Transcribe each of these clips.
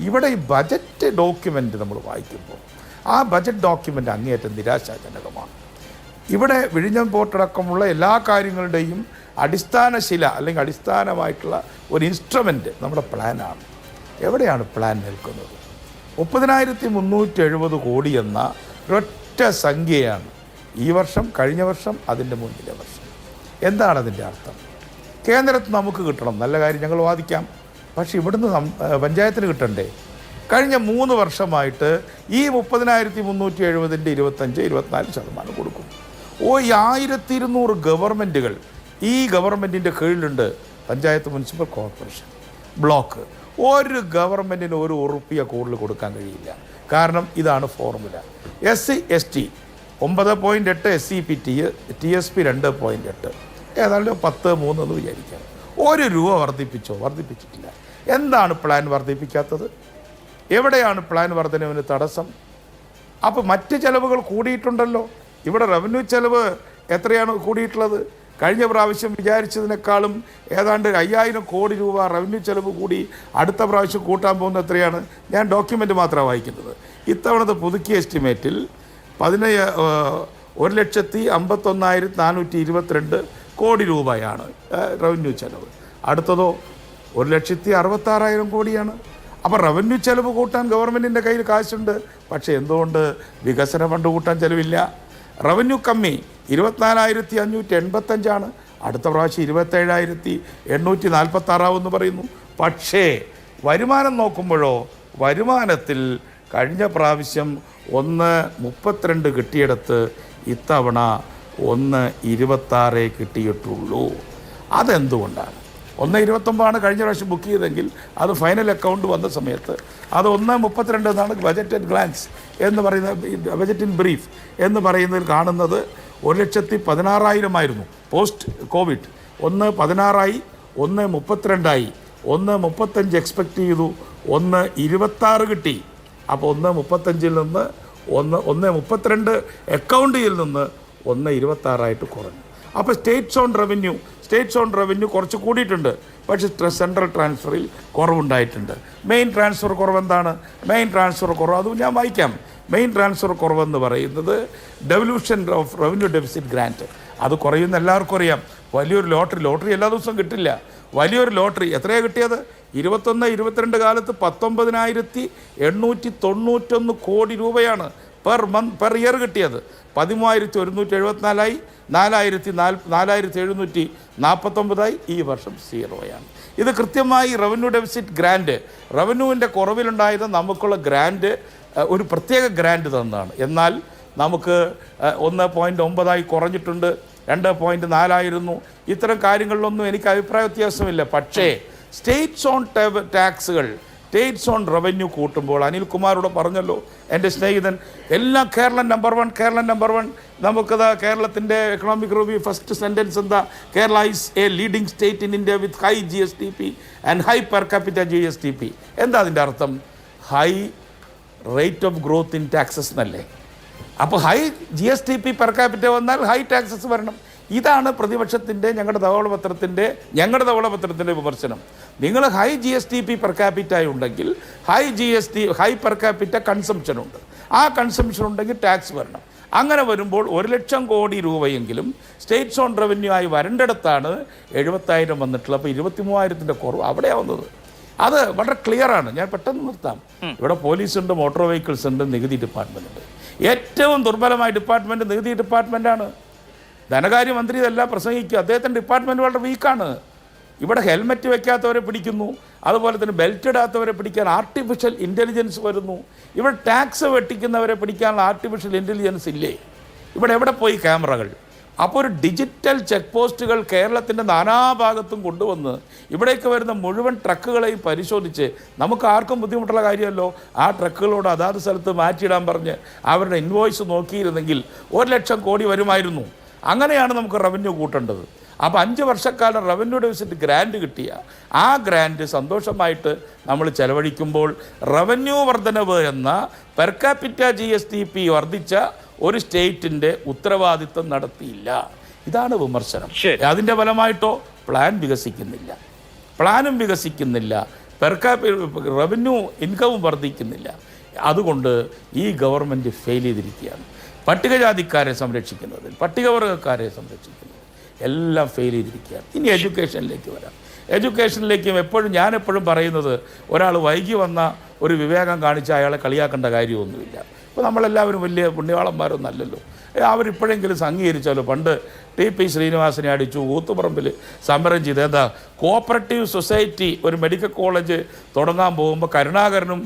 ഇവിടെ ഈ budget document നമ്മൾ വായിക്കുമ്പോൾ ആ ബജറ്റ് ഡോക്യുമെൻ്റ് അങ്ങേയറ്റം നിരാശാജനകമാണ്. ഇവിടെ വിഴിഞ്ഞം പോർട്ടടക്കമുള്ള എല്ലാ കാര്യങ്ങളുടെയും അടിസ്ഥാന ശില അല്ലെങ്കിൽ അടിസ്ഥാനമായിട്ടുള്ള ഒരു ഇൻസ്ട്രുമെൻ്റ് നമ്മുടെ പ്ലാനാണ്. എവിടെയാണ് പ്ലാൻ നിൽക്കുന്നത്? 30,370 കോടി എന്ന ഒരൊറ്റ സംഖ്യയാണ് ഈ വർഷം, കഴിഞ്ഞ വർഷം, അതിൻ്റെ മുന്നിലെ വർഷം. എന്താണ് അതിൻ്റെ അർത്ഥം? കേന്ദ്രത്തിൽ നമുക്ക് കിട്ടണം, നല്ല കാര്യം, ഞങ്ങൾ വാദിക്കാം. പക്ഷേ ഇവിടുന്ന് പഞ്ചായത്തിന് കിട്ടണ്ടേ? കഴിഞ്ഞ 3 വർഷമായിട്ട് ഈ 30,370-ൻ്റെ 25-24% കൊടുക്കും. ഈ 1200 ഗവൺമെൻറ്റുകൾ ഈ ഗവൺമെൻറ്റിൻ്റെ കീഴിലുണ്ട്. Panchayat, municipal corporation, block. ഒരു ഗവൺമെൻറ്റിന് ഒരു ഉറുപ്പിക കൂടുതൽ കൊടുക്കാൻ കഴിയില്ല. കാരണം ഇതാണ് formula. SC ST 9.8, SCPT TSP 2.8, ഏതാണ്ട് 10.3 എന്ന് വിചാരിക്കാം. 1 രൂപ വർദ്ധിപ്പിച്ചിട്ടില്ല. എന്താണ് പ്ലാൻ വർദ്ധിപ്പിക്കാത്തത്? എവിടെയാണ് പ്ലാൻ വർധനവിന് തടസ്സം? അപ്പോൾ മറ്റ് ചിലവുകൾ കൂടിയിട്ടുണ്ടല്ലോ. ഇവിടെ റവന്യൂ ചെലവ് എത്രയാണ് കൂടിയിട്ടുള്ളത്? കഴിഞ്ഞ പ്രാവശ്യം വിചാരിച്ചതിനേക്കാളും ഏതാണ്ട് 5000 കോടി രൂപ റവന്യൂ ചെലവ് കൂടി. അടുത്ത പ്രാവശ്യം കൂട്ടാൻ പോകുന്നത് എത്രയാണ്? ഞാൻ ഡോക്യുമെൻ്റ് മാത്രമാണ് വായിക്കുന്നത്. ഇത്തവണത്തെ പുതുക്കിയ എസ്റ്റിമേറ്റിൽ 1,51,422 കോടി രൂപയാണ് റവന്യൂ ചെലവ്. അടുത്തതോ 1,66,000 കോടിയാണ്. അപ്പോൾ റവന്യൂ ചെലവ് കൂട്ടാൻ ഗവൺമെൻറ്റിൻ്റെ കയ്യിൽ കാശുണ്ട്. പക്ഷേ എന്തുകൊണ്ട് വികസന ഫണ്ട് കൂട്ടാൻ ചെലവില്ല? റവന്യൂ കമ്മി 24,585 അടുത്ത പ്രാവശ്യം 27,846 പറയുന്നു. പക്ഷേ വരുമാനം നോക്കുമ്പോഴോ, വരുമാനത്തിൽ കഴിഞ്ഞ പ്രാവശ്യം 1.32 കിട്ടിയിടത്ത് ഇത്തവണ 1.26 കിട്ടിയിട്ടുള്ളൂ. അതെന്തുകൊണ്ടാണ്? 1.29 കഴിഞ്ഞ പ്രാവശ്യം ബുക്ക് ചെയ്തെങ്കിൽ അത് ഫൈനൽ അക്കൗണ്ട് വന്ന സമയത്ത് അത് 1.32 എന്നാണ് ബജറ്റ് അറ്റ് ഗ്ലാൻസ് എന്ന് പറയുന്ന, ബജറ്റ് ഇൻ ബ്രീഫ് എന്ന് പറയുന്നതിൽ കാണുന്നത്. 1,16,000 ആയിരുന്നു പോസ്റ്റ് കോവിഡ്. 1.16 1.32 1.35 എക്സ്പെക്റ്റ് ചെയ്തു, 1.26 കിട്ടി. അപ്പോൾ 1.35 നിന്ന് 1.32 അക്കൗണ്ടിൽ നിന്ന് 1.26 കുറഞ്ഞു. അപ്പോൾ സ്റ്റേറ്റ്സ് ഓൺ റവന്യൂ കുറച്ച് കൂടിയിട്ടുണ്ട്. പക്ഷേ സെൻട്രൽ ട്രാൻസ്ഫറിൽ കുറവുണ്ടായിട്ടുണ്ട്. മെയിൻ ട്രാൻസ്ഫർ കുറവെന്താണ്? മെയിൻ ട്രാൻസ്ഫർ കുറവ് അതും ഞാൻ വായിക്കാം. മെയിൻ ട്രാൻസ്ഫർ കുറവെന്ന് പറയുന്നത് devolution of revenue deficit grant. അത് കുറയുന്ന എല്ലാവർക്കും അറിയാം. വലിയൊരു ലോട്ടറി എല്ലാ ദിവസവും കിട്ടില്ല. വലിയൊരു ലോട്ടറി എത്രയാണ് കിട്ടിയത്? 21-22 കാലത്ത് 19,891 കോടി രൂപയാണ് പെർ ഇയർ കിട്ടിയത്. 13,174 4,749 ഈ വർഷം 0. ഇത് കൃത്യമായി റവന്യൂ ഡെഫിസിറ്റ് ഗ്രാൻറ്റ്, റവന്യൂവിൻ്റെ കുറവിലുണ്ടായത് നമുക്കുള്ള ഗ്രാൻറ്റ്, ഒരു പ്രത്യേക ഗ്രാൻറ്റ് തന്നതാണ്. എന്നാൽ നമുക്ക് 1.9 കുറഞ്ഞിട്ടുണ്ട്, 2.4 ഇത്തരം കാര്യങ്ങളിലൊന്നും എനിക്ക് അഭിപ്രായ വ്യത്യാസമില്ല. പക്ഷേ സ്റ്റേറ്റ്സ് ഓൺ ടാക്സുകൾ, സ്റ്റേറ്റ്സ് ഓൺ റവന്യൂ കൂട്ടുമ്പോൾ അനിൽകുമാറോട് പറഞ്ഞല്ലോ എൻ്റെ സ്നേഹിതൻ, എല്ലാം കേരളം നമ്പർ 1. നമുക്കത് കേരളത്തിൻ്റെ എക്കണോമിക് റിവ്യൂ ഫസ്റ്റ് സെൻറ്റൻസ് എന്താ? Kerala is A leading state in India with high GSTP and high per capita GSTP. എന്താ അതിൻ്റെ അർത്ഥം? High rate of growth in taxes എന്നല്ലേ? അപ്പോൾ ഹൈ GSTP പെർ ക്യാപിറ്റ വന്നാൽ ഹൈ ടാക്സസ് വരണം. ഇതാണ് പ്രതിപക്ഷത്തിൻ്റെ, ഞങ്ങളുടെ ധവളപത്രത്തിൻ്റെ വിമർശനം. നിങ്ങൾ ഹൈ GSTP പെർ ക്യാപിറ്റ ഉണ്ടെങ്കിൽ ഹൈ പെർ ക്യാപിറ്റ കൺസംഷൻ ഉണ്ട്. ആ കൺസംഷൻ ഉണ്ടെങ്കിൽ ടാക്സ് വരണം. അങ്ങനെ വരുമ്പോൾ 1,00,000 കോടി രൂപയെങ്കിലും സ്റ്റേറ്റ്സ് ഓൺ റവന്യൂ ആയി വരേണ്ടിടത്താണ് 70,000 വന്നിട്ടുള്ളത്. അപ്പോൾ 23,000-ൻ്റെ കുറവ് അവിടെയാണ് വന്നത്. അത് വളരെ ക്ലിയറാണ്. ഞാൻ പെട്ടെന്ന് നിർത്താം. ഇവിടെ പോലീസുണ്ട്, മോട്ടോർ വെഹിക്കിൾസ് ഉണ്ട്, നികുതി ഡിപ്പാർട്ട്മെൻ്റ് ഉണ്ട്. ഏറ്റവും ദുർബലമായ ഡിപ്പാർട്ട്മെൻറ്റ് നികുതി ഡിപ്പാർട്ട്മെൻറ്റാണ്. ധനകാര്യമന്ത്രി ഇതെല്ലാം പ്രസംഗിക്കുക, അദ്ദേഹത്തിൻ്റെ ഡിപ്പാർട്ട്മെൻറ്റ് വളരെ വീക്കാണ്. ഇവിടെ ഹെൽമെറ്റ് വയ്ക്കാത്തവരെ പിടിക്കുന്നു, അതുപോലെ തന്നെ ബെൽറ്റ് ഇടാത്തവരെ പിടിക്കാൻ ആർട്ടിഫിഷ്യൽ ഇൻ്റലിജൻസ് വരുന്നു. ഇവിടെ ടാക്സ് വെട്ടിക്കുന്നവരെ പിടിക്കാനുള്ള ആർട്ടിഫിഷ്യൽ ഇൻ്റലിജൻസ് ഇല്ലേ? ഇവിടെ എവിടെ പോയി ക്യാമറകൾ? അപ്പോൾ ഒരു ഡിജിറ്റൽ ചെക്ക് പോസ്റ്റുകൾ കേരളത്തിൻ്റെ നാനാഭാഗത്തും കൊണ്ടുവന്ന് ഇവിടേക്ക് വരുന്ന മുഴുവൻ ട്രക്കുകളെയും പരിശോധിച്ച്, നമുക്ക് ആർക്കും ബുദ്ധിമുട്ടുള്ള കാര്യമല്ലോ, ആ ട്രക്കുകളോട് അതാത് സ്ഥലത്ത് മാറ്റിയിടാൻ പറഞ്ഞ് അവരുടെ ഇൻവോയ്സ് നോക്കിയിരുന്നെങ്കിൽ 1,00,000 കോടി വരുമായിരുന്നു. അങ്ങനെയാണ് നമുക്ക് റവന്യൂ കൂട്ടേണ്ടത്. അപ്പോൾ 5 വർഷക്കാലം റവന്യൂ ഡെഫിസിറ്റ് ഗ്രാൻറ്റ് കിട്ടിയ ആ ഗ്രാൻറ്റ് സന്തോഷമായിട്ട് നമ്മൾ ചെലവഴിക്കുമ്പോൾ റവന്യൂ വർധനവ് എന്ന പെർ ക്യാപിറ്റ GSTP വർദ്ധിച്ച ഒരു സ്റ്റേറ്റിൻ്റെ ഉത്തരവാദിത്വം നടത്തിയില്ല. ഇതാണ് വിമർശനം. അതിൻ്റെ ഫലമായിട്ടോ പ്ലാനും വികസിക്കുന്നില്ല. റവന്യൂ ഇൻകവും വർദ്ധിക്കുന്നില്ല. അതുകൊണ്ട് ഈ ഗവൺമെൻറ് ഫെയിൽ ചെയ്തിരിക്കുകയാണ്. പട്ടികജാതിക്കാരെ സംരക്ഷിക്കുന്നതിൽ, പട്ടികവർഗക്കാരെ സംരക്ഷിക്കുന്നതിൽ എല്ലാം ഫെയിൽ ചെയ്തിരിക്കുകയാണ്. ഇനി എഡ്യൂക്കേഷനിലേക്ക് വരാം. എഡ്യൂക്കേഷനിലേക്കും ഞാനെപ്പോഴും പറയുന്നത്, ഒരാൾ വൈകി വന്ന ഒരു വിവേകം കാണിച്ച് അയാളെ കളിയാക്കേണ്ട കാര്യമൊന്നുമില്ല. ഇപ്പോൾ നമ്മളെല്ലാവരും വലിയ പുണ്യവാളന്മാരൊന്നും അല്ലല്ലോ. അവരിപ്പോഴെങ്കിലും അംഗീകരിച്ചാലോ. പണ്ട് TP ശ്രീനിവാസനെ അടിച്ചു, കൂത്തുപറമ്പിൽ സമരം ചെയ്ത്, എന്താ കോപ്പറേറ്റീവ് സൊസൈറ്റി ഒരു മെഡിക്കൽ കോളേജ് തുടങ്ങാൻ പോകുമ്പോൾ കരുണാകരനും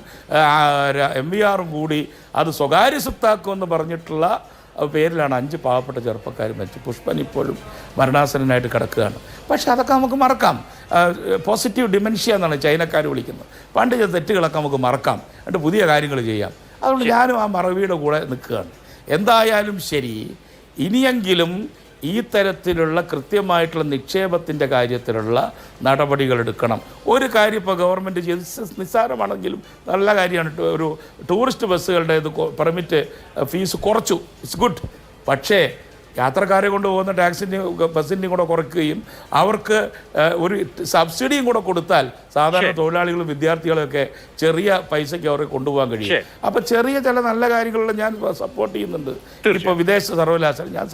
MVR-ഉം കൂടി അത് സ്വകാര്യ സ്വത്താക്കുമെന്ന് പറഞ്ഞിട്ടുള്ള പേരിലാണ് 5 പാവപ്പെട്ട ചെറുപ്പക്കാർ മരിച്ചു. പുഷ്പൻ ഇപ്പോഴും മരണാസനായിട്ട് കിടക്കുകയാണ്. പക്ഷേ അതൊക്കെ നമുക്ക് മറക്കാം. പോസിറ്റീവ് ഡിമെൻഷ്യ എന്നാണ് ചൈനക്കാർ വിളിക്കുന്നത്. പണ്ട് ചെയ്ത തെറ്റുകളൊക്കെ നമുക്ക് മറക്കാം, എന്നിട്ട് പുതിയ കാര്യങ്ങൾ ചെയ്യാം. അതുകൊണ്ട് ഞാനും ആ മറവിയുടെ കൂടെ നിൽക്കുകയാണ്. എന്തായാലും ശരി, ഇനിയെങ്കിലും ഈ തരത്തിലുള്ള കൃത്യമായിട്ടുള്ള നിക്ഷേപത്തിൻ്റെ കാര്യത്തിലുള്ള നടപടികൾ എടുക്കണം. ഒരു കാര്യം ഇപ്പോൾ ഗവൺമെൻറ് ചെയ്ത് നിസ്സാരമാണെങ്കിലും നല്ല കാര്യമാണ്. ഒരു ടൂറിസ്റ്റ് ബസ്സുകളുടെ പെർമിറ്റ് ഫീസ് കുറച്ചു, ഇറ്റ്സ് ഗുഡ്. പക്ഷേ യാത്രക്കാരെ കൊണ്ടുപോകുന്ന ടാക്സിൻ്റെയും ബസ്സിൻ്റെയും കൂടെ കുറയ്ക്കുകയും അവർക്ക് ഒരു സബ്സിഡിയും കൂടെ കൊടുത്താൽ സാധാരണ തൊഴിലാളികളും വിദ്യാർത്ഥികളൊക്കെ ചെറിയ പൈസയ്ക്ക് അവർക്ക് കൊണ്ടുപോകാൻ കഴിയും. അപ്പോൾ ചെറിയ ചില നല്ല കാര്യങ്ങളിൽ ഞാൻ സപ്പോർട്ട് ചെയ്യുന്നുണ്ട്. ഇപ്പോൾ വിദേശ സർവകലാശാല ഞാൻ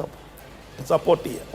സപ്പോർട്ട് ചെയ്യാം.